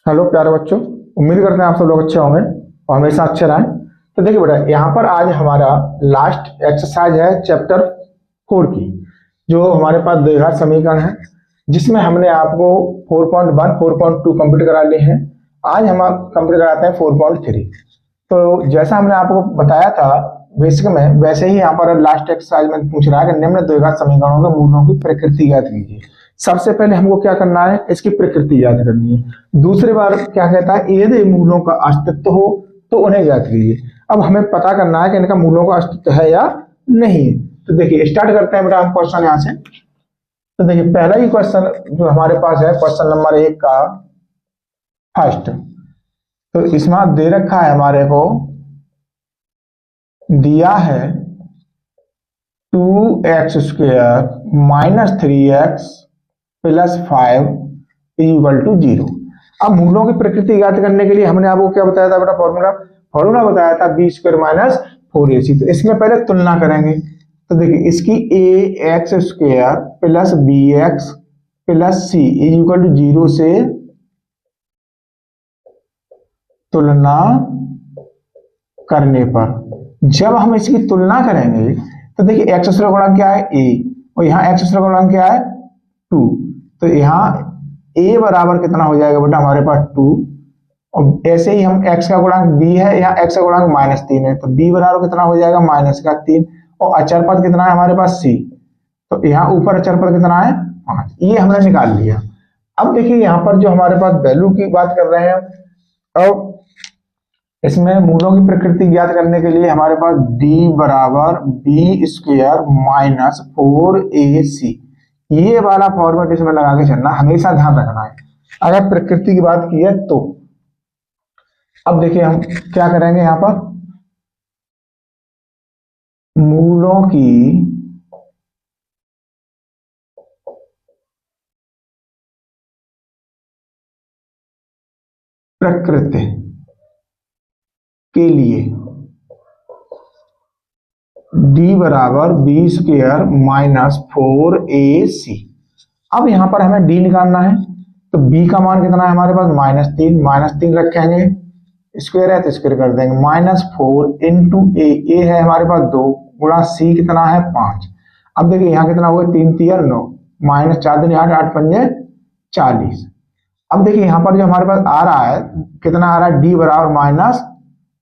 Hello प्यारे बच्चों। उम्मीद करते हैं आप सब लोग अच्छे होंगे और हमेशा अच्छे रहें। तो देखिए बेटा, यहाँ पर आज हमारा लास्ट एक्सरसाइज है चैप्टर 4 की, जो हमारे पास द्विघात समीकरण है, जिसमें हमने आपको 4.1 4.2 कंप्लीट करा लिए हैं। आज हम कंप्लीट कराते हैं 4.3। तो जैसा हमने आपको बताया था बेसिक में, वैसे ही यहाँ पर लास्ट एक्सरसाइज में पूछ रहा है कि निम्न द्विघात समीकरणों के मूलों की प्रकृति ज्ञात कीजिए। सबसे पहले हमको क्या करना है, इसकी प्रकृति याद करनी है। दूसरी बार क्या कहता है, यदि मूलों का अस्तित्व हो तो उन्हें ज्ञात कीजिए। अब हमें पता करना है कि इनका मूलों का अस्तित्व है या नहीं। तो देखिए स्टार्ट करते हैं बेटा हम क्वेश्चन यहाँ से। तो देखिए पहला ही क्वेश्चन जो हमारे पास है, क्वेश्चन नंबर 1 का फर्स्ट। तो इसमें दे रखा है, हमारे को दिया है 2x square minus 3x plus 5 equal to 0। अब मूलों की प्रकृति ज्ञात करने के लिए हमने आपको क्या बताया था बेटा, फॉर्मूला बताया था बी स्क्वायर माइनस 4ac। तो इसमें पहले तुलना करेंगे। तो देखिए इसकी ax square plus bx plus c equal to 0 से तुलना करने पर जब हम इसकी तुलना करेंगे तो देखिए एक्स का गुणांक क्या है a, और यहाँ एक्स का गुणांक क्या है 2। तो यहाँ a बराबर कितना हो जाएगा बेटा, हमारे पास 2। और ऐसे ही हम x का गुणांक b है, यहाँ x का गुणांक -3 है, तो b बराबर कितना हो जाएगा -3। और अचर पद कितना है हमारे पास c, तो यहाँ ऊपर अचर पद कितना है 5। ये हमने निकाल लिया। अब देखिए यहाँ पर जो हमारे पास वैल्यू की बात कर रहे हैं, अब इसमें मूलों की प्रकृति ज्ञात करने के लिए हमारे पास d बराबर बी स्क्वायर माइनस 4ac, ये वाला फॉर्मेट इसमें लगा के चलना, हमेशा ध्यान रखना है अगर प्रकृति की बात की है तो। अब देखिए हम क्या करेंगे, यहां पर मूलों की प्रकृति के लिए d बराबर बी स्क्वायर माइनस 4ac। अब यहां पर हमें d निकालना है, तो b का मान कितना है हमारे पास -3 रखेंगे, स्क्वायर है तो स्क्वायर कर देंगे, -4 इंटू ए है हमारे पास 2 गुणा c कितना है 5। अब देखिए यहाँ कितना होगा, 3 3 9 -4 दूनी 8 8 पंजे 40। अब देखिए यहाँ पर जो हमारे पास आ रहा है, कितना आ रहा है, d बराबर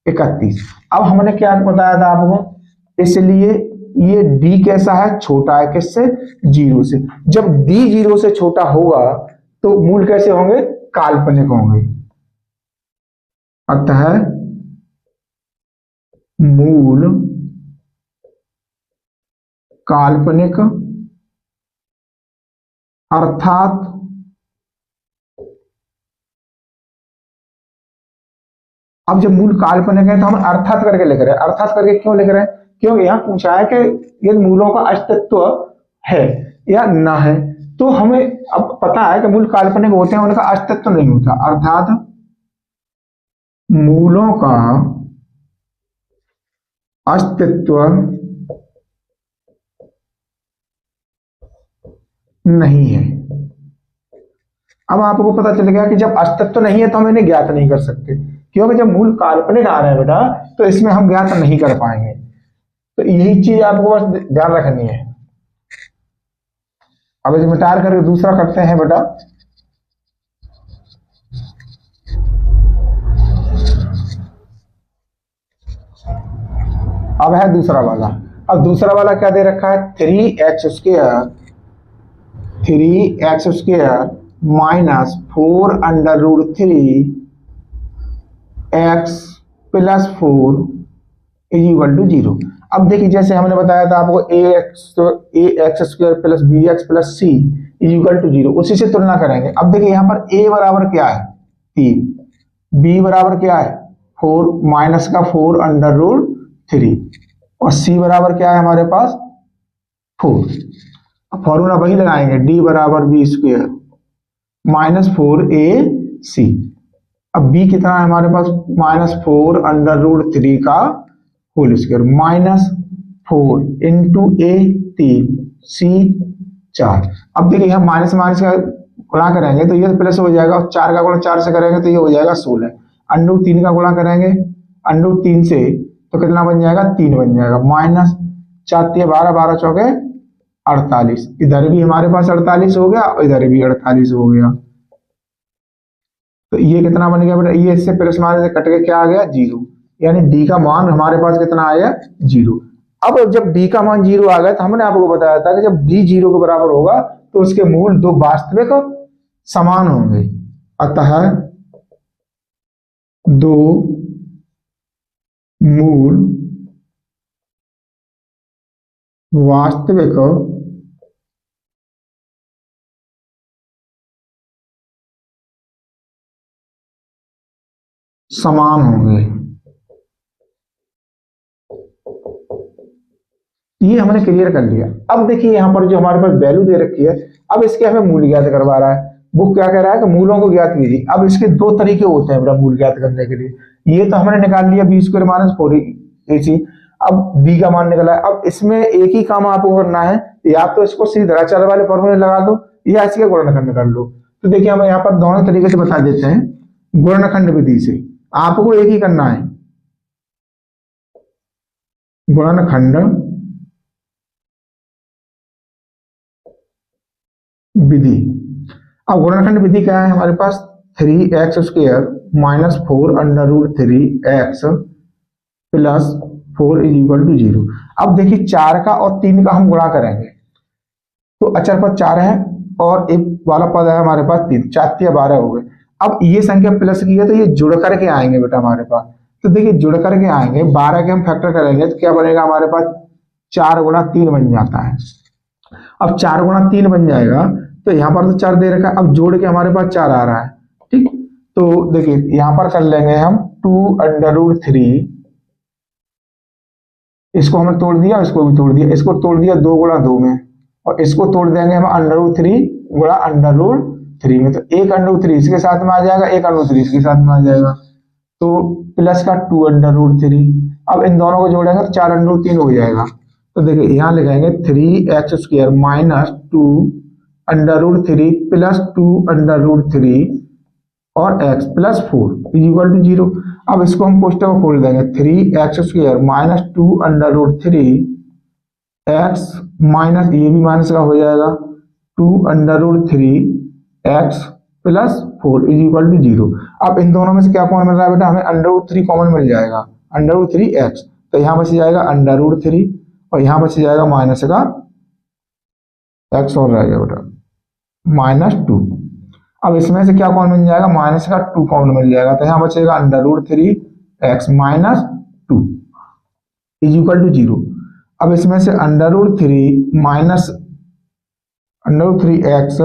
-31। अब हमने क्या बताया था आपको, इसलिए ये d कैसा है, छोटा है किससे, 0 से। जब d 0 से छोटा होगा तो मूल कैसे होंगे, काल्पनिक होंगे। अतः मूल काल्पनिक, अर्थात अब जब मूल काल्पनिक है तो हम अर्थात करके लिख रहे हैं। अर्थात करके क्यों लिख रहे हैं, क्योंकि यहां पूछा है कि ये मूलों का अस्तित्व है या ना है। तो हमें अब पता है कि मूल काल्पनिक होते हैं, उनका अस्तित्व नहीं होता, अर्थात मूलों का अस्तित्व नहीं है। अब आपको पता चल गया कि जब अस्तित्व नहीं है तो हम इन्हें ज्ञात नहीं कर सकते, क्योंकि जब मूल काल्पनिक आ रहे हैं बेटा तो इसमें हम ज्ञात नहीं कर पाएंगे। तो यही चीज आपको बस ध्यान रखनी है। अब इसे मिटा करके दूसरा करते हैं बेटा। अब है दूसरा वाला। अब दूसरा वाला क्या दे रखा है, 3x square minus 4 under root 3x plus 4 equal to 0। अब देखिए जैसे हमने बताया था आपको ax square plus bx plus c equal to 0, उसी से तुलना करेंगे। अब देखिए यहाँ पर a बराबर क्या है 3, b बराबर क्या है 4 माइनस का 4 अंडर रूट 3, और c बराबर क्या है हमारे पास 4। अब फॉर्मूला वही लगाएंगे, d बराबर बी स्क्वायर माइनस 4ac। अब b कितना है हमारे पास, -4 अंडर रूट 3 का whole square, -4 into a 3 c 4। अब देखिए यहाँ माइनस माइनस का गुणा करेंगे तो ये प्लस हो जाएगा, और 4 का गुणा 4 से करेंगे तो ये हो जाएगा 16। अंडर 3 का गुणा करेंगे अंडर 3 से तो कितना बन जाएगा, 3 बन जाएगा, माइनस 4 3 12, 12 चौके 48। इधर भी हमारे पास 48 हो गया और इधर भी 48 हो गया। तो ये कितना बन गया बेटा, ये इससे प्लस माइनस से कट के क्या आ गया, 0। यानी डी का मान हमारे पास कितना आया, 0। अब जब डी का मान 0 आ गया तो हमने आपको बताया था कि जब डी 0 के बराबर होगा तो उसके मूल दो वास्तविक समान होंगे। अतः दो मूल वास्तविक समान होंगे। ये हमने क्लियर कर लिया। अब देखिए यहाँ पर जो हमारे पास वैल्यू दे रखी है, अब इसके हमें मूल ज्ञात करवा रहा है। वो क्या कह रहा है कि मूलों को ज्ञात कीजिए। अब इसके दो तरीके होते हैं बेटा मूल ज्ञात करने के लिए। ये तो हमने निकाल लिया बी स्क्वायर माइनस 4ac। अब बी का मान निकला है। अब इसमें एक ही काम आपको करना है, या तो इसको सीधा चर वाले फॉर्मूले लगा दो या इसके गुणनखंड कर लो। तो देखिए हम यहाँ पर दोनों तरीके से बता देते हैं। गुणनखंड विधि से आपको एक ही करना है, गुणनखंड विधि। अब गुणनखंड विधि क्या है हमारे पास, 3x square minus 4 under root 3x plus 4 is equal to 0। अब देखिए 4 का और 3 का हम गुणा करेंगे तो अचर पद 4 है और एक वाला पद है हमारे पास 3, 4 3 12 हो गए। अब ये संख्या प्लस की है तो ये जुड़ करके आएंगे बेटा हमारे पास। तो देखिए जुड़ करके आएंगे, 12 के हम फैक्टर करेंगे तो क्या बनेगा हमारे पास, 4 गुणा 3 बन जाता है। अब 4 गुणा 3 बन जाएगा तो यहाँ पर तो 4 दे रखा है, अब जोड़ के हमारे पास 4 आ रहा है। ठीक, तो देखिए यहाँ पर कर लेंगे हम 2 अंडर रूट 3, इसको हमने तोड़ दिया, इसको भी तोड़ दिया, इसको तोड़ दिया 2 गुणा 2 में, और इसको तोड़ देंगे हम अंडर रूट 3 गुणा अंडर रूट 3 में। तो 1 अंडर रूट 3 इसके साथ में आ जाएगा, 1 अंडर रूट 3 इसके साथ में आ जाएगा, तो प्लस का 2 अंडर रूट 3। अब इन दोनों को जोड़ेंगे तो 4 अंडर रूट 3 हो जाएगा। तो देखिए यहाँ लिखेंगे 3x square minus 2 under root 3 plus 2 under root 3 और x plus 4 is equal to 0। अब इसको हम कोष्टक को खोल देंगे, 3x square minus 2 under root 3 x minus, ये भी माइनस का हो जाएगा, 2 under root 3 x plus 4 is equal to 0। अब इन दोनों में से क्या कॉमन मिल रहा है बेटा, हमें अंडर रूट 3 कॉमन मिल जाएगा, अंडर रूट 3x। तो यहाँ बच जाएगा अंडर रूट 3 और यहाँ बच जाएगा माइनस का x और रहेगा बेटा माइनस 2। अब इसमें से क्या कॉमन मिल जाएगा, माइनस का 2 कॉमन मिल जाएगा, तो यहाँ बचेगा under root 3x minus 2 is equal to 0। अब इसमें से under root 3 minus under root 3x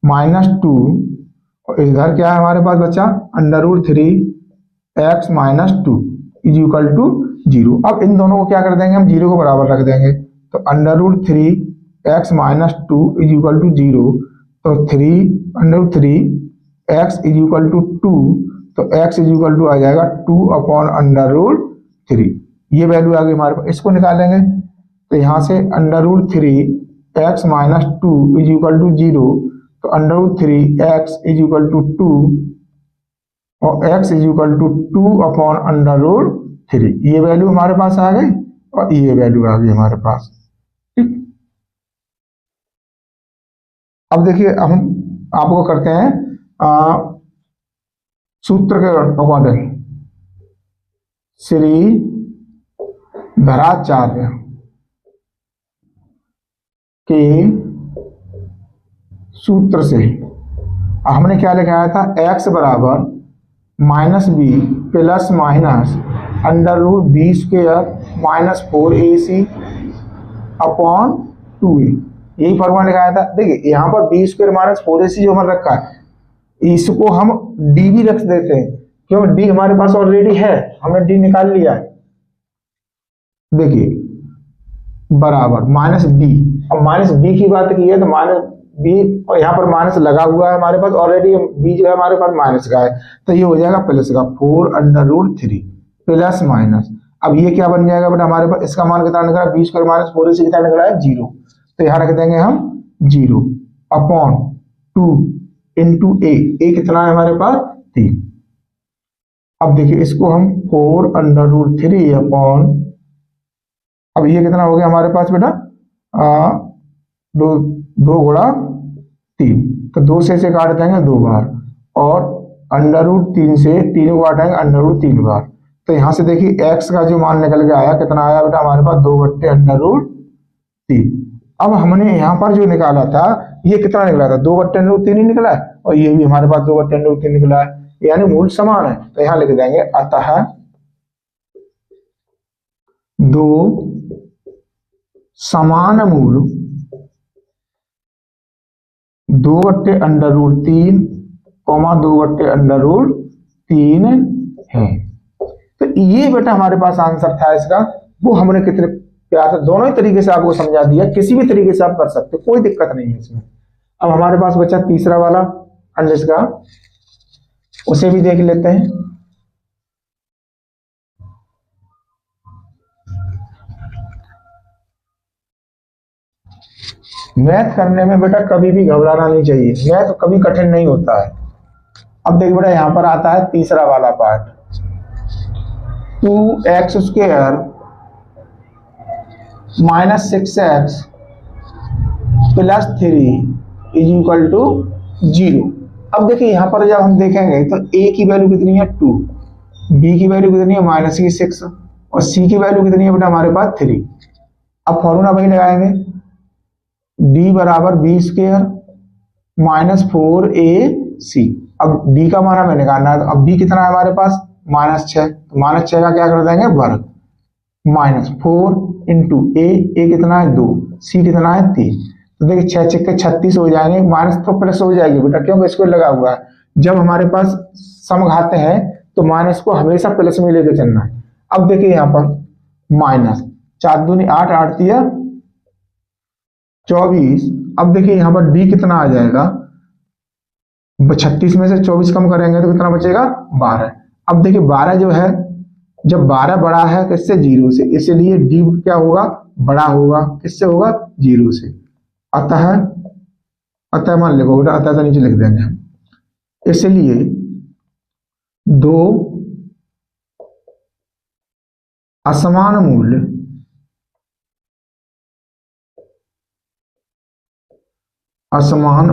minus 2, और इधर क्या है हमारे पास बचा, under root 3x minus 2 is equal to 0। अब इन दोनों को क्या कर देंगे हम, 0 को बराबर रख देंगे, तो under root 3x minus 2 is equal to 0। तो 3 under root 3x is equal to 2, तो x इज इक्वल टू आ जाएगा 2 अपॉन अंडर रूट 3। ये वैल्यू आ गई हमारे पास, इसको निकालेंगे तो यहाँ से under root 3x minus 2 is equal to 0, तो under root 3x is equal to 2 और x is equal to 2 upon under root 3। ये वैल्यू हमारे पास आ गई और ये वैल्यू आ गई हमारे पास। ठीक, अब देखिए हम आपको करते हैं सूत्र के अकॉर्डिंग, श्री धराचार्य के सूत्र से हमने क्या लिखाया था, x बराबर minus b plus minus under root b square minus 4ac upon 2a, यही फॉर्मूला लिखाया था। देखिए यहाँ पर बी स्क्वायर माइनस 4ac जो हमारा रखा है, इसको हम डी भी रख देते हैं, क्यों, डी हमारे पास ऑलरेडी है, हमने डी निकाल लिया है। देखिए बराबर माइनस बी, अब माइनस बी की बात की है तो माइनस बी, और यहाँ पर माइनस लगा हुआ है हमारे पास ऑलरेडी, बी जो है हमारे पास माइनस का है, तो ये हो जाएगा प्लस का 4 अंडर रूट 3 प्लस माइनस। अब ये क्या बन जाएगा बेटा हमारे पास, इसका मान कितना निकला, बी स्क्वायर माइनस 4ac कितना निकला है, 0। तो यहाँ रख देंगे हम 0 अपॉन 2 इंटू ए कितना है हमारे पास 3। अब देखिए इसको हम 4√3 अपॉन, अब ये कितना हो गया हमारे पास बेटा, दो 2 गुणा 3, तो 2 से इसे काट देंगे 2 बार, और √3 से 3 को काटेंगे √3 बार। तो यहाँ से देखिए x का जो मान निकल के आया, कितना आया बेटा हमारे पास 2/√3। अब हमने यहाँ पर जो निकाला था ये कितना निकला था, 2/√3 ही निकला है, और ये भी हमारे पास 2/√3 निकला है, यानी मूल समान है। तो यहाँ लिख देंगे अतः 2 समान मूल 2/√3, 2/√3 है। तो ये बेटा हमारे पास आंसर था इसका। वो हमने कितने प्यार से दोनों ही तरीके से आपको समझा दिया, किसी भी तरीके से आप कर सकते, कोई दिक्कत नहीं है इसमें। अब हमारे पास बचा तीसरा वाला अंडज का, उसे भी देख लेते हैं। मैथ करने में बेटा कभी भी घबराना नहीं चाहिए, मैथ कभी कठिन नहीं होता है। अब देख बेटा यहां पर आता है तीसरा वाला part, 2x² minus 6x plus 3 is equal to 0। अब देखिए यहां पर जब हम देखेंगे तो a की वैल्यू कितनी है 2, b की वैल्यू कितनी है -6, और c की वैल्यू कितनी है बेटा हमारे पास 3। अब फॉर्मूला वही लगाएंगे, d बराबर b² माइनस 4ac। अब d का मान हमें निकालना है, तो अब b कितना है हमारे पास -6, तो -6 का क्या कर देंगे वर्ग, -4 इंटू a कितना है 2, c कितना है 3। तो देखिए 6 6 36 हो जाएंगे, माइनस तो प्लस हो जाएगी बेटा, क्योंकि इसको लगा हुआ है। जब हमारे पास समघाते हैं तो माइनस को हमेशा प्लस में लेके चलना है। अब देखिए यहाँ पर माइनस 4 दूनी 8, 8 तिया 24। अब देखिए यहाँ पर d कितना आ जाएगा, 36 में से 24 कम करेंगे तो कितना बचेगा 12। अब देखिए 12 जो है, जब 12 बड़ा है किससे 0 से, इसलिए d क्या होगा बड़ा होगा, किससे होगा 0 से। अतः मान लिखो बेटा, अतः तो नीचे लिख देंगे हम, इसलिए 2 असमान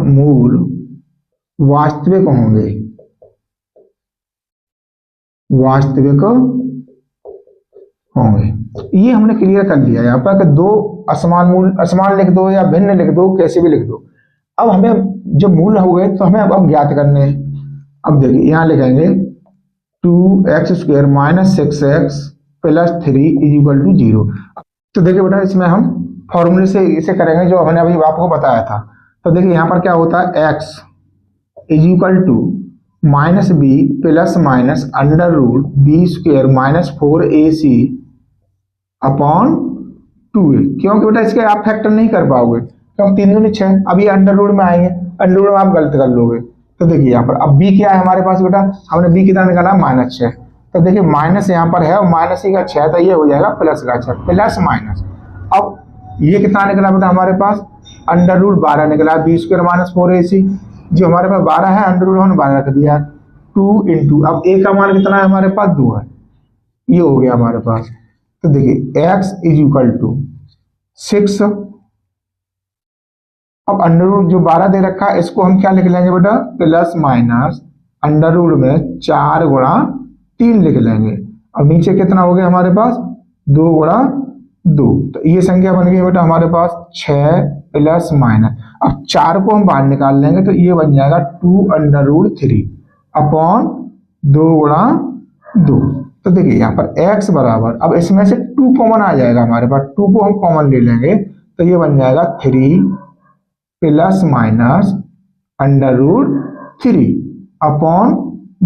मूल्य वास्तविक होंगे, ये हमने क्लियर कर लिया यहाँ पर कि 2 असमान मूल, असमान लिख दो या भिन्न लिख दो, कैसे भी लिख दो। अब हमें जब मूल हो गए तो हमें अब ज्ञात करने हैं। अब देखिए यहाँ लिखेंगे 2x² minus 6x plus 3 is equal to 0। तो देखिए बेटा इसमें हम फॉर्मूले से इसे करेंगे जो हमने अभी आपको बताया था। तो देखिए यहाँ पर क्या होता है, x is equal to minus b plus minus √b² minus 4ac upon 2a। क्योंकि बेटा इसके आप फैक्टर नहीं कर पाओगे, क्योंकि 3 दूनी 6, अब ये अंडर रूट में आएंगे, अंडर रूट में आप गलत कर लोगे। तो देखिए यहाँ पर अब b क्या है हमारे पास बेटा, हमने b कितना निकाला -6। तो देखिए माइनस यहाँ पर है और माइनस ही का 6, तो ये हो जाएगा प्लस का 6, प्लस माइनस। अब ये कितना निकला बेटा हमारे पास √12 निकला, b² माइनस 4ac। जो हमारे पास 12 है, अंडर रूट हमने 12 रख दिया, 2 इंटू, अब a का मान कितना है हमारे पास 2 है, ये हो गया हमारे पास। तो देखिए x इज इक्वल टू 6, अब अंडर रूट जो 12 दे रखा है इसको हम क्या लिख लेंगे बेटा, प्लस माइनस अंडर रूट में 4 गुणा 3 लिख लेंगे। अब नीचे कितना हो गया हमारे पास 2 गुणा 2, तो ये संख्या बन गई बेटा हमारे पास 6 प्लस माइनस। अब 4 को हम बाहर निकाल लेंगे तो ये बन जाएगा 2√3 अपॉन 2 गुणा 2। तो देखिए यहाँ पर x बराबर, अब इसमें से 2 कॉमन आ जाएगा हमारे पास, 2 को हम कॉमन ले लेंगे तो ये बन जाएगा 3 प्लस माइनस √3 अपॉन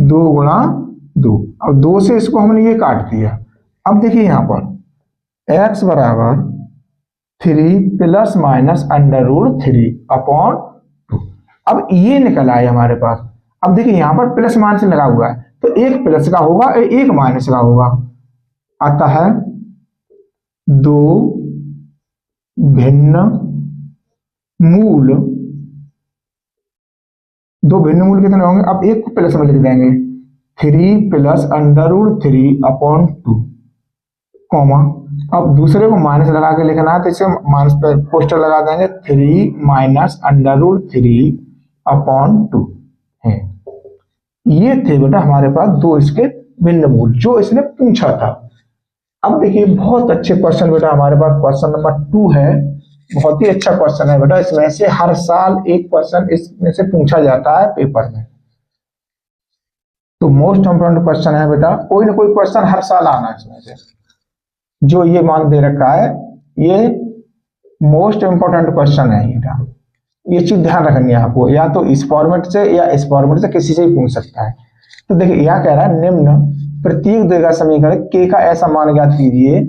2 गुणा 2। अब 2 से इसको हमने ये काट दिया। अब देखिए यहाँ पर x बराबर 3 प्लस माइनस √3 अपॉन 2। अब ये निकल आए हमारे पास। अब देखिए यहाँ पर प्लस माइनस लगा हुआ है, तो एक प्लस का होगा एक माइनस का होगा। अतः 2 भिन्न मूल दो भिन्न मूल कितने होंगे, अब एक को प्लस में लिख देंगे 3 प्लस अंडर रूट 3/2 कॉमा, अब दूसरे को माइनस लगा के लिखना है तो इसे माइनस पे पोस्टर लगा देंगे 3 माइनस अंडर रूट 3/2 है। ये थे बेटा हमारे पास दो इसके भिन्न मूल जो इसने पूछा था। अब देखिए बहुत अच्छे क्वेश्चन बेटा हमारे पास क्वेश्चन नंबर 2 है, बहुत ही अच्छा क्वेश्चन है बेटा। इसमें से हर साल एक क्वेश्चन इसमें से पूछा जाता है पेपर में, तो मोस्ट इंपोर्टेंट क्वेश्चन है बेटा, कोई ना कोई क्वेश्चन हर साल आना है इसमें से। जो ये मान दे रखा है ये मोस्ट इंपोर्टेंट क्वेश्चन है बेटा, ये चीज ध्यान रखनी है आपको, या तो इस फॉर्मेट से या इस फॉर्मेट से किसी से भी पूछ सकता है। तो देखिए यह कह रहा है निम्न प्रत्येक द्विघात समीकरण के का ऐसा मान ज्ञात कीजिए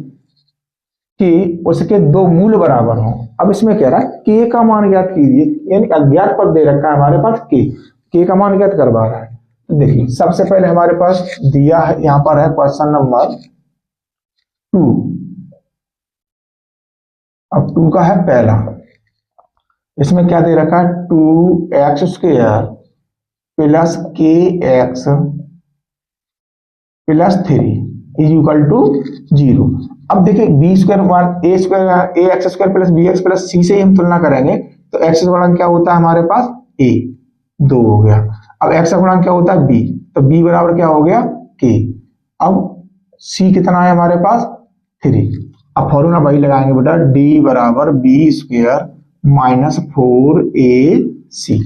कि उसके दो मूल बराबर हों। अब इसमें कह रहा है के का मान ज्ञात कीजिए, यानी अज्ञात पद दे रखा है हमारे पास के का मान ज्ञात करवा रहा है। तो देखिए सबसे पहले हमारे पास दिया है, यहां पर है क्वेश्चन नंबर 2। अब 2 का है पहला, इसमें क्या दे रखा है 2x² plus kx plus 3 is equal to 0। अब देखिए ax² plus bx plus c से हम तुलना करेंगे तो x का गुणांक क्या होता है हमारे पास a, 2 हो गया। अब x का गुणांक क्या होता है b, तो b बराबर क्या हो गया k। अब c कितना है हमारे पास 3। अब फॉर्मूला वही लगाएंगे बेटा d बराबर b² माइनस 4ac।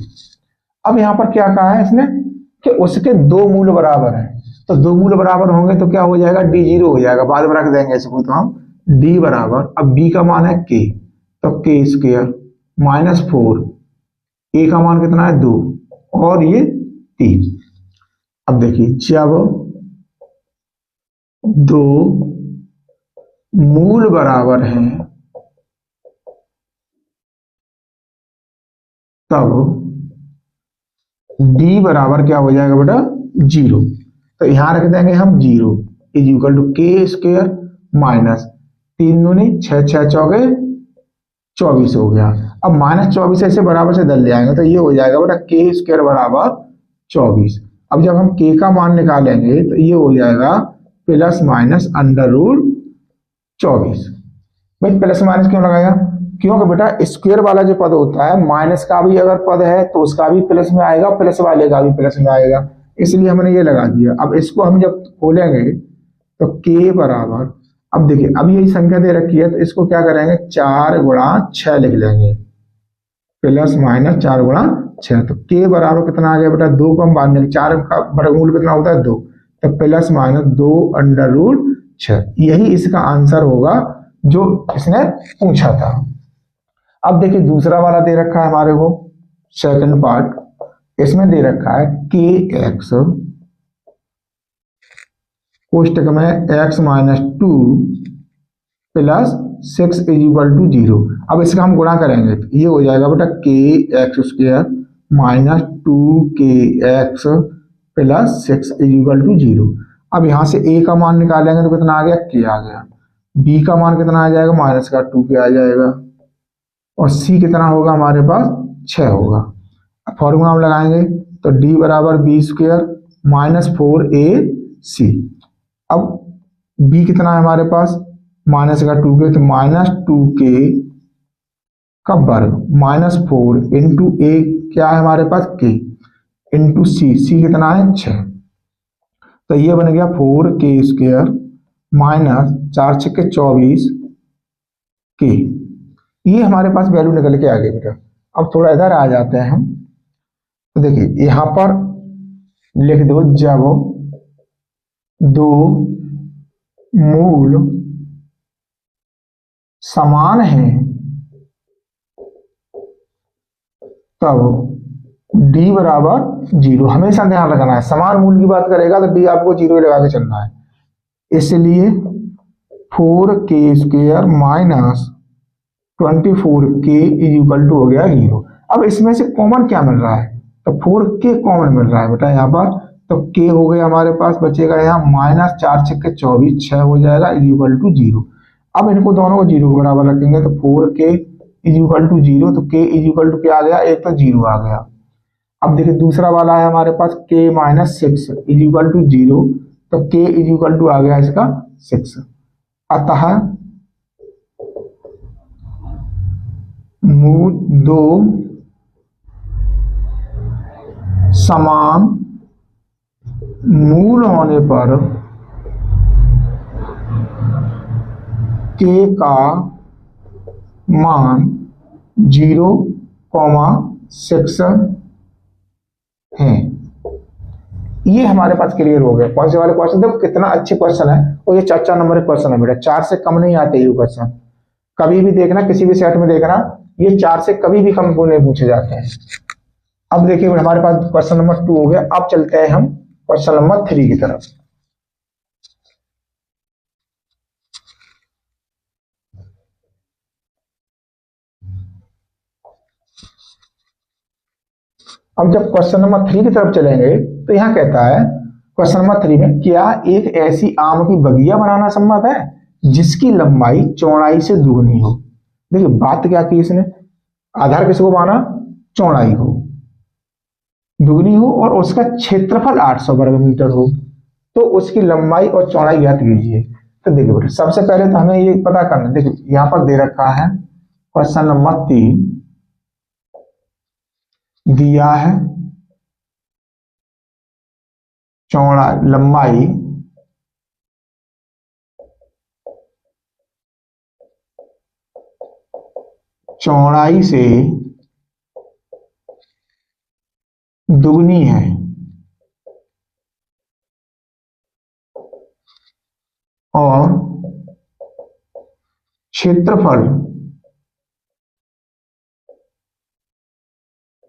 अब यहां पर क्या कहा है इसने कि उसके दो मूल बराबर हैं, तो दो मूल बराबर होंगे तो क्या हो जाएगा d 0 हो जाएगा, बाद में रख देंगे इसको। तो हम d बराबर, अब b का मान है k, तो k² माइनस 4, a का मान कितना है 2 और ये 3। अब देखिए जब दो मूल बराबर हैं तब d बराबर क्या हो जाएगा बेटा 0, तो यहां रख देंगे हम 0 is equal to k² minus 3 दूनी 6 6 चौके 24 हो गया। अब माइनस 24 ऐसे बराबर से दल ले आएंगे तो ये हो जाएगा बेटा k² बराबर 24। अब जब हम k का मान निकालेंगे तो ये हो जाएगा प्लस माइनस अंडर रूट 24। भाई प्लस माइनस क्यों लगाया, क्योंकि बेटा स्क्वायर वाला जो पद होता है माइनस का भी अगर पद है तो उसका भी प्लस में आएगा, प्लस वाले का भी प्लस में आएगा, इसलिए हमने ये लगा दिया। अब इसको हम जब खोलेंगे तो k बराबर, अब देखिए अब यही संख्या दे रखी है तो इसको क्या करेंगे 4 गुणा 6 लिख लेंगे, प्लस माइनस 4 गुणा 6, तो k बराबर कितना आ गया बेटा 2 को हम बांध देंगे, 4 का वर्गमूल कितना होता है 2, तो प्लस माइनस 2 अंडर रूट 6। यही इसका आंसर होगा जो इसने पूछा था। अब देखिए दूसरा वाला दे रखा है हमारे को सेकंड पार्ट, इसमें दे रखा है kx कोष्टक में x minus 2 plus 6 is equal to 0। अब इसका हम गुणा करेंगे तो ये हो जाएगा बेटा kx² minus 2kx plus 6 is equal to 0। अब यहां से a का मान निकालेंगे तो कितना आ गया k आ गया, b का मान कितना आ जाएगा माइनस का 2k आ जाएगा, और c कितना होगा हमारे पास 6 होगा। फॉर्मूला हम लगाएंगे तो d बराबर b² माइनस 4ac। अब b कितना है हमारे पास माइनस का 2k, तो माइनस 2k का वर्ग माइनस 4 इंटू a क्या है हमारे पास k इंटू c कितना है 6, तो ये बन गया 4k² माइनस 4 6 24 k। ये हमारे पास वैल्यू निकल के आ गई बेटा। अब थोड़ा इधर आ जाते हैं हम, तो देखिए यहां पर लिख दो जब दो मूल समान हैं तब d बराबर 0। हमेशा ध्यान रखना है, समान मूल की बात करेगा तो d आपको 0 लगा के चलना है, इसलिए 4k² minus 24k is equal to हो गया 0। अब इसमें से कॉमन क्या मिल रहा है, तो 4k कॉमन मिल रहा है बेटा यहाँ पर, तो k हो गया हमारे पास, बचेगा यहाँ माइनस 4 6 24 6 हो जाएगा इज इक्वल टू 0। अब इनको दोनों को 0 के बराबर रखेंगे तो 4k इज इक्वल टू 0, तो k इज इक्वल टू क्या आ गया, एक तो 0 आ गया। अब देखिए दूसरा वाला है हमारे पास k minus 6 is equal to 0, तो k इज इक्वल टू आ गया इसका 6। अतः मूल दो समान मूल होने पर k का मान 0,6 है। ये हमारे पास क्लियर हो गया। कौन से वाले क्वेश्चन, देखो कितना अच्छे क्वेश्चन है, और ये 4 नंबर के क्वेश्चन है बेटा, 4 से कम नहीं आते ये क्वेश्चन। कभी भी देखना, किसी भी सेट में देखना, ये 4 से कभी भी कम को नहीं पूछे जाते हैं। अब देखिए हमारे पास क्वेश्चन नंबर 2 हो गया। अब चलते हैं हम क्वेश्चन नंबर 3 की तरफ। अब जब क्वेश्चन नंबर 3 की तरफ चलेंगे तो यहां कहता है क्वेश्चन नंबर 3 में, क्या एक ऐसी आम की बगिया बनाना संभव है जिसकी लंबाई चौड़ाई से दुगनी हो। देखिए बात क्या की इसने, आधार किसको माना, चौड़ाई हो दुगनी हो और उसका क्षेत्रफल 800 वर्ग मीटर हो, तो उसकी लंबाई और चौड़ाई ज्ञात कीजिए। तो देखिए बेटा सबसे पहले तो हमें ये पता करना, देखिए यहां पर दे रखा है क्वेश्चन नंबर 3 दिया है चौड़ा लंबाई चौड़ाई से दुगनी है और क्षेत्रफल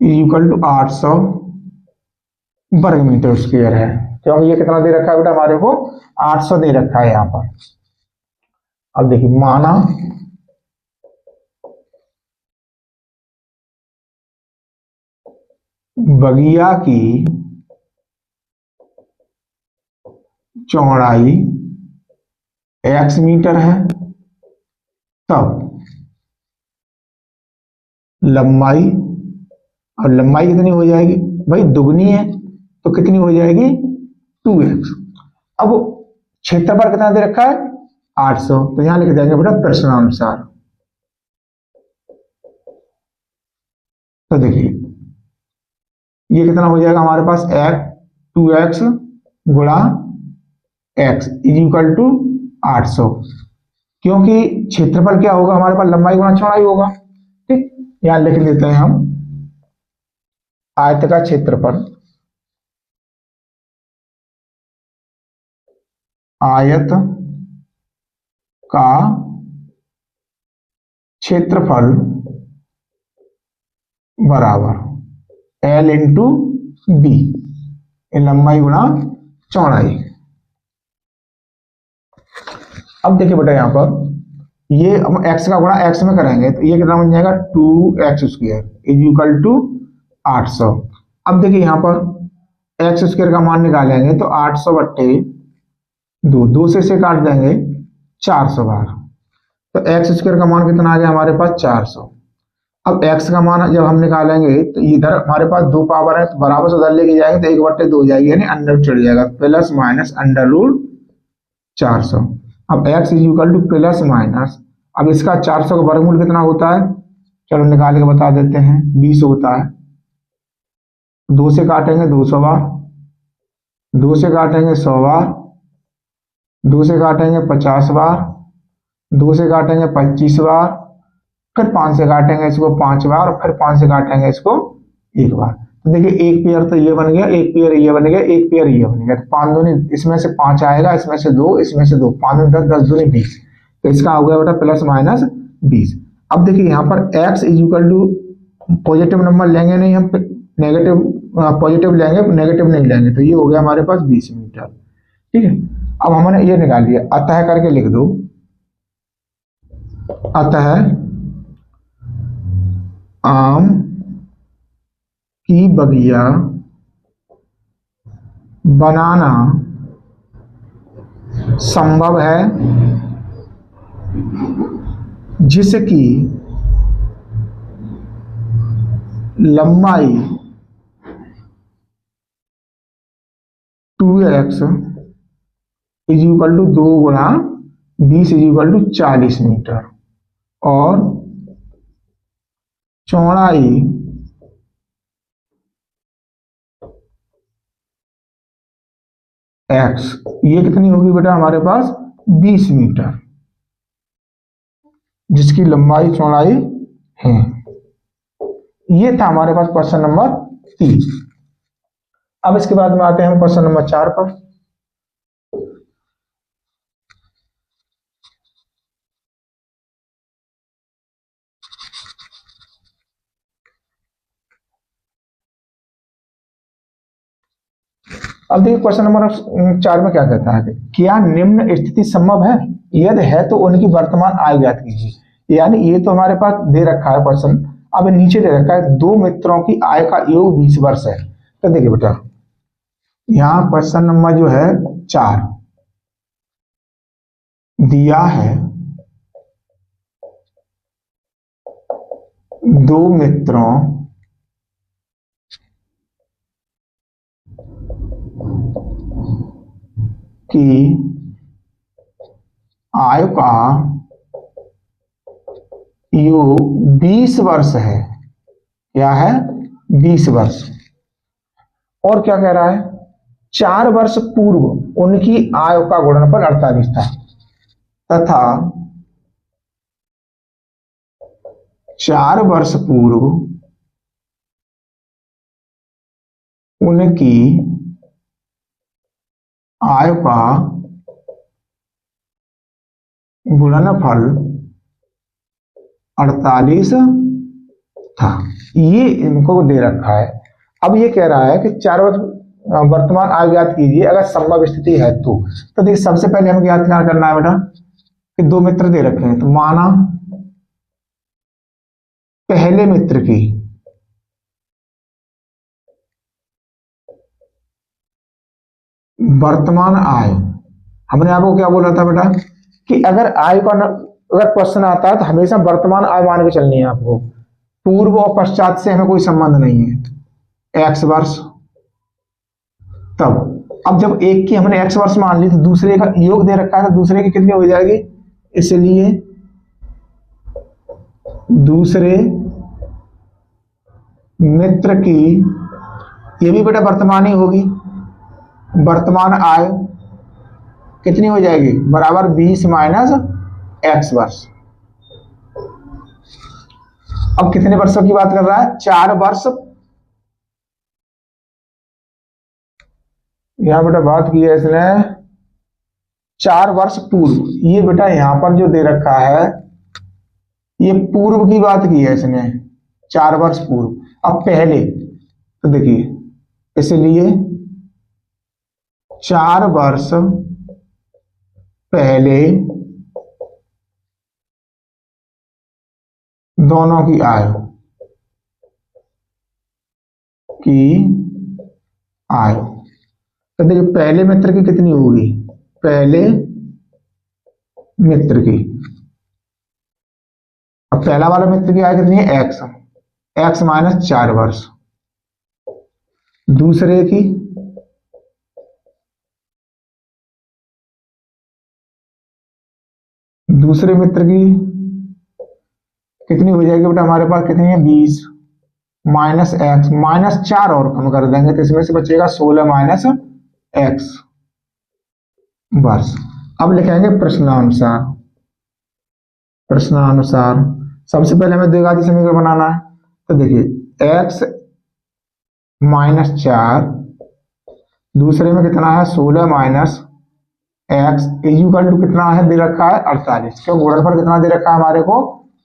इक्वल टू 800 वर्ग मीटर स्क्वायर है। क्योंकि ये कितना दे रखा है बेटा हमारे को, 800 दे रखा है यहां पर। अब देखिए माना बगिया की चौड़ाई x मीटर है, तब लंबाई, और लंबाई कितनी हो जाएगी भाई, दुगनी है तो कितनी हो जाएगी 2x। अब क्षेत्रफल कितना दे रखा है 800, तो यहां लिख देंगे बेटा प्रश्नानुसार। तो देखिए ये कितना हो जाएगा हमारे पास, 2x गुणा x इज इक्वल टू 800, क्योंकि क्षेत्रफल क्या होगा हमारे पास, लंबाई गुणा चौड़ाई होगा। ठीक, यहां लिख देते हैं हम आयत का क्षेत्रफल, आयत का क्षेत्रफल बराबर L इंटू बी, लंबाई गुणा चौड़ाई। अब देखिए बेटा यहां पर ये हम x का गुणा x में करेंगे तो ये कितना बन जाएगा 2x square is equal to 800। अब देखिए यहां पर x स्क्वायर का मान निकालेंगे तो 800 बट्टे 2 से इसे काट देंगे 400 बार, तो x स्क्वायर का मान कितना आ गया हमारे पास 400। अब x का मान जब हम निकालेंगे तो इधर हमारे पास 2 पावर है तो बराबर से उधर लेके जाएंगे तो 1/2 हो जाएगी, यानी अंडर चढ़ जाएगा, प्लस माइनस अंडर रूट 400। अब x is equal two plus minus, अब इसका 400 का वर्गमूल कितना होता है, चलो निकाल के बता देते हैं, 20 होता है। 2 से काटेंगे 200 बार, 2 से काटेंगे 100 बार, 2 से काटेंगे 50 बार, 2 से काटेंगे 25 बार, फिर 5 से काटेंगे इसको 5 बार, और फिर 5 से काटेंगे इसको 1 बार। तो देखिए एक पेयर तो ये बन गया, एक पेयर ये बन गया, एक पेयर ये बन गया, तो 5 दूनी इसमें से 5 आएगा, इसमें से 2, इसमें से 2, 5 दूनी 10, 10 दूनी 20, तो इसका हो गया बेटा प्लस माइनस 20। अब देखिए यहाँ पर x is equal to positive number लेंगे नहीं हम, नेगेटिव पॉजिटिव लेंगे, नेगेटिव नहीं लेंगे, तो ये हो गया हमारे पास 20 मीटर। ठीक है, अब हमने ये निकाल लिया, अतः करके लिख दो, अतः आम की बगिया बनाना संभव है जिसकी लंबाई 2x इज इक्वल टू 2 गुणा 20 इज इक्वल टू 40 मीटर और चौड़ाई x ये कितनी होगी बेटा हमारे पास 20 मीटर, जिसकी लंबाई चौड़ाई है। ये था हमारे पास क्वेश्चन नंबर 3। अब इसके बाद में आते हैं हम क्वेश्चन नंबर 4 पर। अब देखिए क्वेश्चन नंबर 4 में क्या कहता है कि क्या निम्न स्थिति संभव है, यदि है तो उनकी वर्तमान आय ज्ञात कीजिए। यानी ये तो हमारे पास दे रखा है क्वेश्चन, अब नीचे दे रखा है 2 मित्रों की आय का योग 20 वर्ष है। तो देखिए बेटा यहाँ क्वेश्चन नंबर जो है 4 दिया है 2 मित्रों की आयु का योग 20 वर्ष है। क्या है 20 वर्ष। और क्या कह रहा है 4 वर्ष पूर्व उनकी आयु का गुणनफल 48 था तथा 4 वर्ष पूर्व उनकी आयु का गुणनफल 48 था। ये इनको दे रखा है। अब ये कह रहा है कि 4 वर्ष वर्तमान आय ज्ञात कीजिए अगर संभव स्थिति है तो देखिए सबसे पहले हमें ज्ञात क्या करना है बेटा कि 2 मित्र दे रखे हैं। तो माना पहले मित्र की वर्तमान आय, हमने आपको क्या बोला था बेटा कि अगर आय का अगर क्वेश्चन आता है तो हमेशा वर्तमान आय मान के चलनी है आपको, पूर्व और पश्चात से हमें कोई संबंध नहीं है। x वर्ष, तब अब जब एक की हमने x वर्ष मान ली तो दूसरे का योग दे रखा है तो दूसरे की कितनी हो जाएगी, इसलिए दूसरे मित्र की ये भी बेटा वर्तमान ही होगी, वर्तमान आय कितनी हो जाएगी बराबर 20 माइनस x वर्ष। अब कितने वर्षों की बात कर रहा है 4 वर्ष। यहां बेटा बात की है इसने 4 वर्ष पूर्व, ये बेटा यहां पर जो दे रखा है ये पूर्व की बात की है इसने 4 वर्ष पूर्व। अब पहले तो देखिए इसलिए 4 वर्ष पहले दोनों की आयु तो देखिए पहले मित्र की कितनी होगी, पहले मित्र की, अब पहला वाला मित्र की आयु कितनी है x माइनस 4 वर्ष, दूसरे की दूसरे मित्र की कितनी हो जाएगी बेटा हमारे पास कितनी है 20 माइनस x माइनस 4 और कम कर देंगे तो इसमें से बचेगा 16 माइनस x वर्ष। अब लिखेंगे प्रश्नानुसार। प्रश्नानुसार सबसे पहले हमें द्विघाती समीकरण बनाना है। तो देखिए x माइनस 4 दूसरे में कितना है 16 माइनस x इक्वल टू कितना है दे रखा है 48, क्यों गुणनफल कितना दे रखा है हमारे को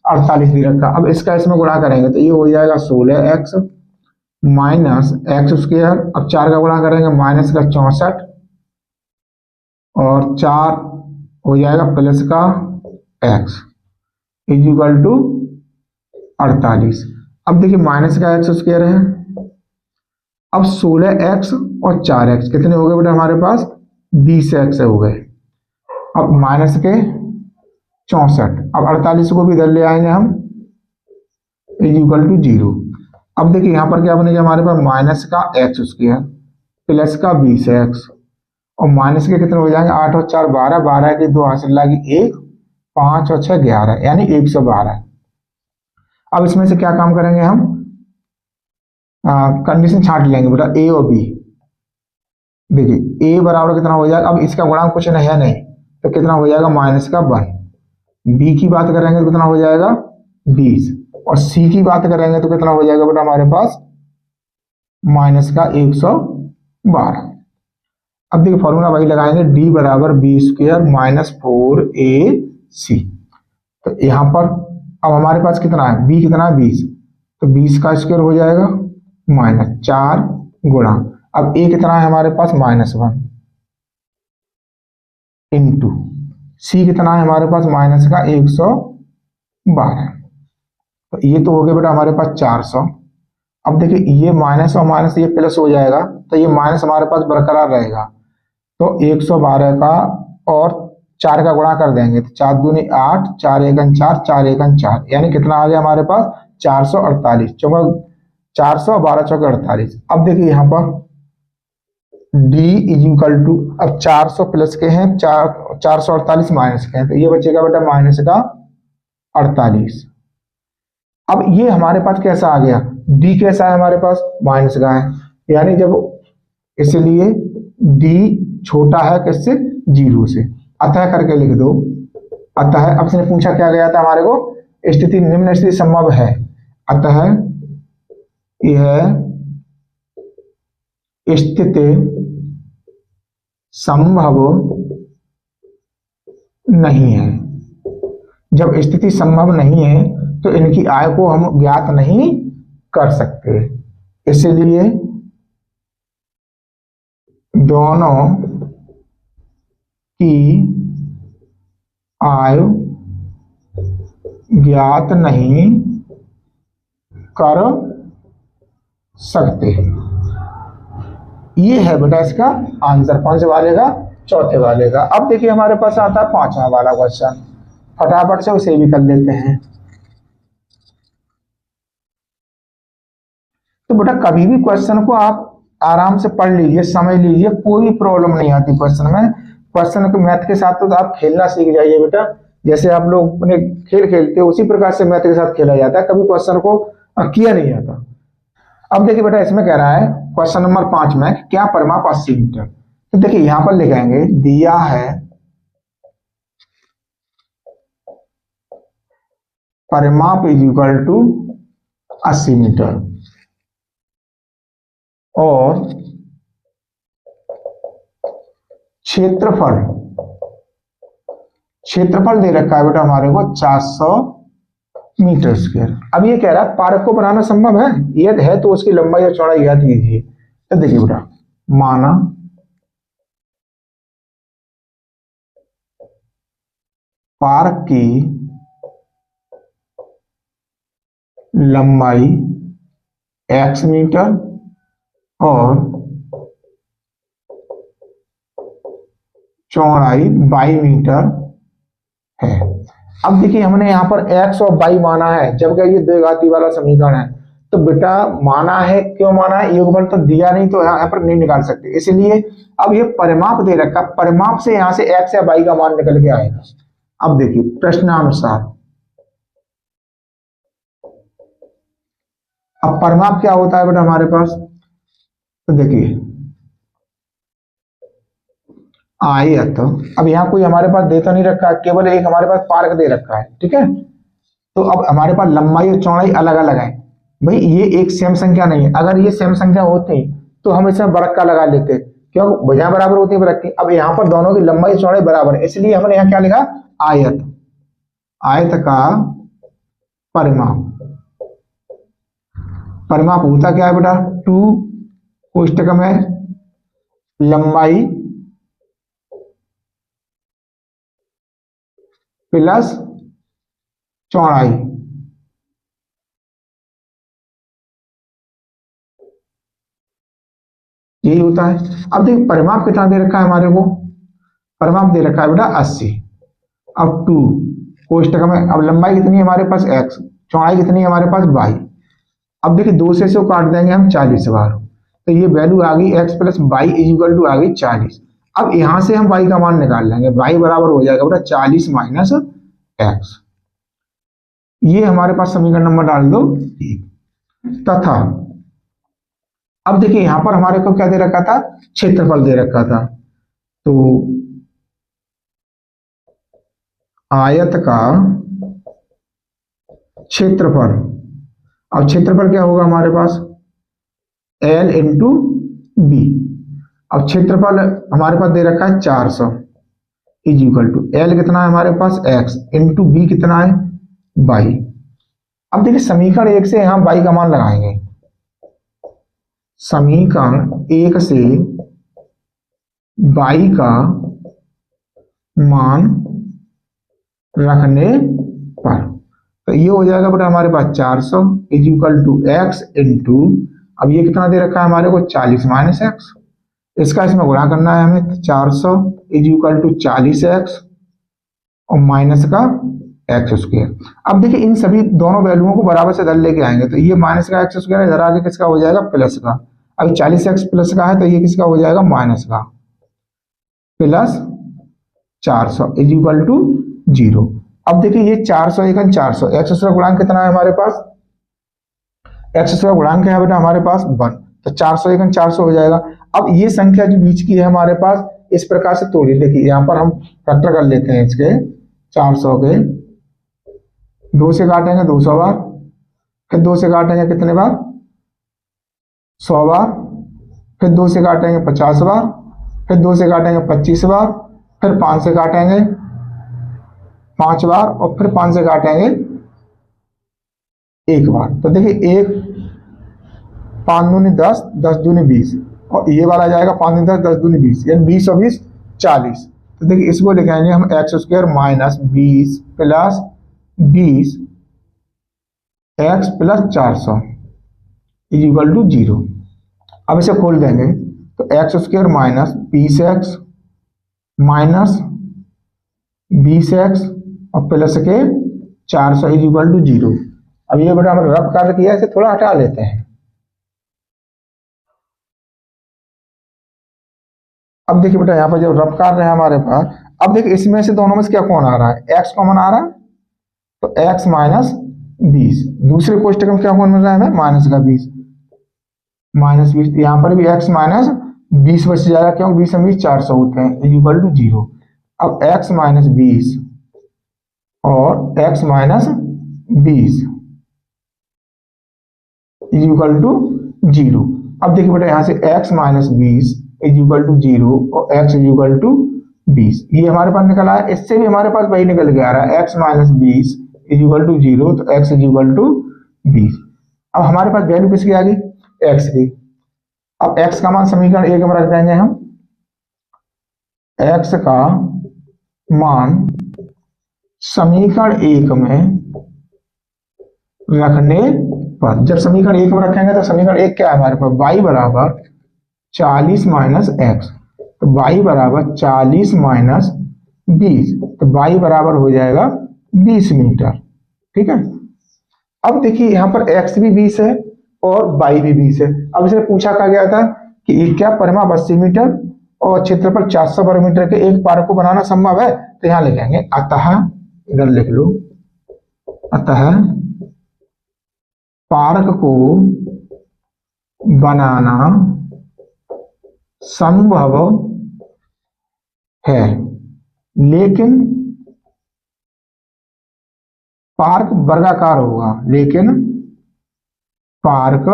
48 दे रखा। अब इसका इसमें गुणा करेंगे तो ये हो जाएगा 16x माइनस x स्क्वायर, अब 4 का गुणा करेंगे माइनस का 64 और 4 हो जाएगा प्लस का x इक्वल टू 48। अब देखिए माइनस का x स्क्वायर है, अब 16x और 4x कितने हो गए बेटा हमारे पास 20x हो गए, अब माइनस के 64, अब 48 को भी इधर ले आएंगे हम इक्वल टू 0। अब देखिए यहां पर क्या बनेगा हमारे पास माइनस का x स्क्वायर प्लस का 20x और माइनस के कितने हो जाएंगे, 8 और 4 12, 12 की 2 हासिल लागी 1, 5 और 6 11, यानी 112। अब इसमें से क्या काम करेंगे हम, कंडीशन छांट लेंगे बेटा, ए और बी। देखिए ए बराबर कितना हो जाएगा, अब इसका गुणांक कुछ नहीं है नहीं, तो कितना हो जाएगा माइनस का 1। बी की बात करेंगे तो कितना हो जाएगा 20, और सी की बात करेंगे तो कितना हो जाएगा बेटा हमारे पास माइनस का 112। अब देखिए फॉर्मूला वही लगाएंगे, डी बराबर बी स्क्वायर माइनस 4ac। तो यहाँ पर अब हमारे पास कितना है, बी कितना है 20, तो 20 का स्क्वायर हो जाएगा माइनस 4 गुणा, अब ए कितना है हमारे पास -1 इंटू सी कितना है हमारे पास माइनस का 112। तो ये तो हो गया बेटा हमारे पास 400। अब देखिए ये माइनस और माइनस ये प्लस हो जाएगा, तो ये माइनस हमारे पास बरकरार रहेगा, तो 112 का और 4 का गुणा कर देंगे, तो 4 दूनी 8, 4 एकन 4, 4 एकन 4, यानी कितना आ गया हमारे पास 448, चौका 400, 12 चौके 48। अब देखिए यहाँ पर d इज इक्वल टू, अब 400 प्लस के हैं, 448 माइनस के हैं, तो ये बचेगा बेटा माइनस का 48। अब ये हमारे पास कैसा आ गया, d कैसा है हमारे पास माइनस का है, यानी जब, इसलिए d छोटा है किससे, 0 से, अतः करके लिख दो। अतः अब इसने पूछा क्या गया था हमारे को, स्थिति निम्न स्थिति संभव है, अतः यह स्थिति संभव नहीं है। जब स्थिति संभव नहीं है तो इनकी आय को हम ज्ञात नहीं कर सकते, इसलिए दोनों की आय ज्ञात नहीं कर सकते। ये है बेटा इसका आंसर, कौन से वाले का, चौथे वाले का। अब देखिए हमारे पास आता है 5वां वाला क्वेश्चन, फटाफट से उसे भी कर लेते हैं। तो बेटा कभी भी क्वेश्चन को आप आराम से पढ़ लीजिए, समझ लीजिए, कोई प्रॉब्लम नहीं आती क्वेश्चन में। क्वेश्चन को मैथ के साथ तो आप खेलना सीख जाइए बेटा, जैसे आप लोग अपने खेल खेलते हो उसी प्रकार से मैथ के साथ खेला जाता है, कभी क्वेश्चन को किया नहीं जाता। अब देखिए बेटा इसमें कह रहा है क्वेश्चन नंबर 5 में, क्या परिमाप 80 मीटर। तो देखिए यहां पर लिखेंगे, दिया है परिमाप इज इक्वल टू 80 मीटर, और क्षेत्रफल दे रखा है बेटा हमारे को 400 मीटर स्क्वायर। अब ये कह रहा है पार्क को बनाना संभव है, ये है तो उसकी लंबाई और चौड़ाई ज्ञात कीजिए। तो देखिए बेटा, माना पार्क की लंबाई x मीटर और चौड़ाई y मीटर है। अब देखिए हमने यहाँ पर x और y माना है, जबकि ये द्विघाती वाला समीकरण है, तो बेटा माना है, क्यों माना है, योगफल तो दिया नहीं तो यहाँ पर नहीं निकाल सकते, इसलिए अब ये परिमाप दे रखा, परिमाप से यहाँ से x या y का मान निकल के आएगा। अब देखिए प्रश्नानुसार, अब परिमाप क्या होता है बेटा हमारे पास, तो देखिए आयत, अब यहाँ कोई हमारे पास दे तो नहीं रखा है, केवल एक हमारे पास पार्क दे रखा है, ठीक है। तो अब हमारे पास लंबाई और चौड़ाई अलग अलग है, भाई ये एक सेम संख्या नहीं है, अगर ये सेम संख्या होती तो हम इसमें बरक का लगा लेते, क्यों, भुजाएं बराबर होती है बरक की। अब यहाँ पर दोनों की लंबाई चौड़ाई बराबर है, इसलिए हमने यहाँ क्या लिखा, आयत, आयत का परिमाप, परिमाप होता क्या है बेटा, 2 कोष्टक में लंबाई प्लस चौड़ाई, यही होता है। अब देखिए परिमाप कितना दे रखा है हमारे को, परिमाप दे रखा है बेटा 80, अब 2 कोष्टक में, अब लंबाई कितनी है हमारे पास x, चौड़ाई कितनी है हमारे पास y। अब देखिए 2 से काट देंगे हम 40 बार, तो ये वैल्यू आ गई x plus Y is equal to आ गई 40। अब यहां से हम y का मान निकाल लेंगे, y बराबर हो जाएगा बेटा 40 माइनस एक्स। ये हमारे पास समीकरण नंबर डाल दो 1। तथा अब देखिए यहां पर हमारे को क्या दे रखा था, क्षेत्रफल दे रखा था। तो आयत का क्षेत्रफल, अब क्षेत्रफल क्या होगा हमारे पास, L इंटू बी। अब क्षेत्रफल हमारे पास दे रखा है 400 इज इक्वल टू L कितना है हमारे पास x इंटू बी कितना है y। अब देखिए समीकरण 1 से हम y का मान लगाएंगे, समीकरण 1 से y का मान रखने पर तो ये हो जाएगा बेटा हमारे पास 400 is equal to x into, अब ये कितना दे रखा है हमारे को 40 माइनस एक्स, इसका इसमें गुणा करना है हमें। 400 इज इक्वल टू 40x और माइनस का एक्स स्क्वायर। अब देखिए इन सभी दोनों वैल्यूओं को बराबर से इधर लेके आएंगे तो ये माइनस का एक्स स्क्वायर इधर आगे किसका हो जाएगा, प्लस का। अब 40x प्लस का है तो ये किसका हो जाएगा, माइनस का, प्लस 400 इज इक्वल टू 0। अब देखिए ये 400 एकन 400, एक्स स्क्वायर गुणांक कितना है हमारे पास, एक्स स्क्वायर गुणांक है बेटा हमारे पास 1, तो 400 एकन 400 हो जाएगा। अब ये संख्या जो बीच की है हमारे पास इस प्रकार से तोड़ी, देखिए यहाँ पर हम फैक्टर कर लेते हैं इसके 400 के, 2 से काटेंगे 200 बार, फिर 2 से काटेंगे कितने बार, 100 बार, फिर 2 से काटेंगे 50 बार, फिर 2 से काटेंगे 25 बार, फिर 5 से काटेंगे 5 बार और फिर 5 से काटेंगे 1 बार। तो देखिए 1 5 दूनी 10, 10 दूनी 20 और ये वाला जाएगा 5 दूनी 10, 10 दूनी 20, यानी 20 और 20 40। तो देखिए इसको लिखाएंगे हम x square minus 20 plus 20 x plus 400 is equal to 0। अब इसे खोल देंगे तो x square minus 20x minus 20x और प्लस के 400 इज इक्वल टू 0। अब ये बेटा हमने रफ कार्य किया, इसे थोड़ा हटा लेते हैं। अब देखिए बेटा यहाँ पर जो रफ कार्य है हमारे पास, अब देखिए इसमें से दोनों में से क्या कौन आ रहा है, x कॉमन आ रहा है तो x माइनस 20, दूसरे कोष्टक में क्या कौन मिल रहा है हमें, माइनस का 20, माइनस 20, यहाँ पर भी x माइनस 20 बच जाएगा, क्यों 20 में 20 400 होते हैं इज इक्वल टू 0। अब x माइनस 20 और x minus 20 is equal to 0। अब देखिए बेटा यहाँ से x minus 20 is equal to 0 और x इज इक्वल टू 20, ये हमारे पास निकल आया। इससे भी हमारे पास वही निकल के आ रहा है, x minus 20 is equal to 0 तो x इज इक्वल टू 20। अब हमारे पास वैल्यू किसकी आ गई, x की। अब x का मान समीकरण 1 में रख देंगे हम, x का मान समीकरण 1 में रखने पर, जब समीकरण 1 में रखेंगे तो समीकरण 1 क्या है हमारे पास, y बराबर 40 माइनस एक्स, तो y बराबर 40 माइनस 20, तो y बराबर हो जाएगा 20 मीटर। ठीक है। अब देखिए यहाँ पर x भी 20 है और y भी 20 है। अब इसे पूछा क्या गया था कि ये क्या परिमाप 80 मीटर और क्षेत्रफल 400 वर्ग मीटर के एक पार्क को बनाना संभव है, तो यहाँ लिखेंगे अतः, इधर लिख लो, अतः पार्क को बनाना संभव है, लेकिन पार्क वर्गाकार होगा, लेकिन पार्क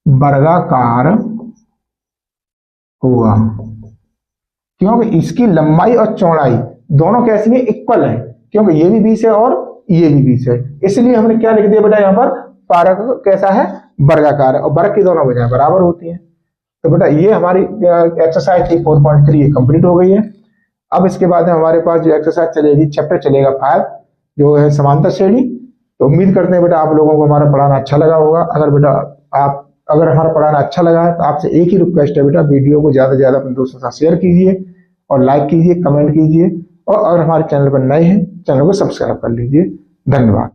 वर्गाकार होगा, क्योंकि इसकी लंबाई और चौड़ाई दोनों कैसी है, इक्वल है, क्योंकि ये भी 20 है और ये भी 20 है, इसलिए हमने क्या लिख दिया बेटा यहाँ पर, पार्क कैसा है, वर्गाकार है, और वर्ग की दोनों भुजाएं बराबर होती हैं। तो बेटा ये हमारी एक्सरसाइज थी 4.3 ये कंप्लीट हो गई है। अब इसके बाद हमारे पास जो एक्सरसाइज चलेगी, चैप्टर चलेगा 5 जो है समांतर श्रेणी। तो उम्मीद करते हैं बेटा आप लोगों को हमारा पढ़ाना अच्छा लगा होगा। अगर हमारा पढ़ाना अच्छा लगा है तो आपसे एक ही रिक्वेस्ट है बेटा, वीडियो को ज्यादा से ज्यादा अपने दोस्तों के साथ शेयर कीजिए और लाइक कीजिए, कमेंट कीजिए, और अगर हमारे चैनल पर नए हैं चैनल को सब्सक्राइब कर लीजिए। धन्यवाद।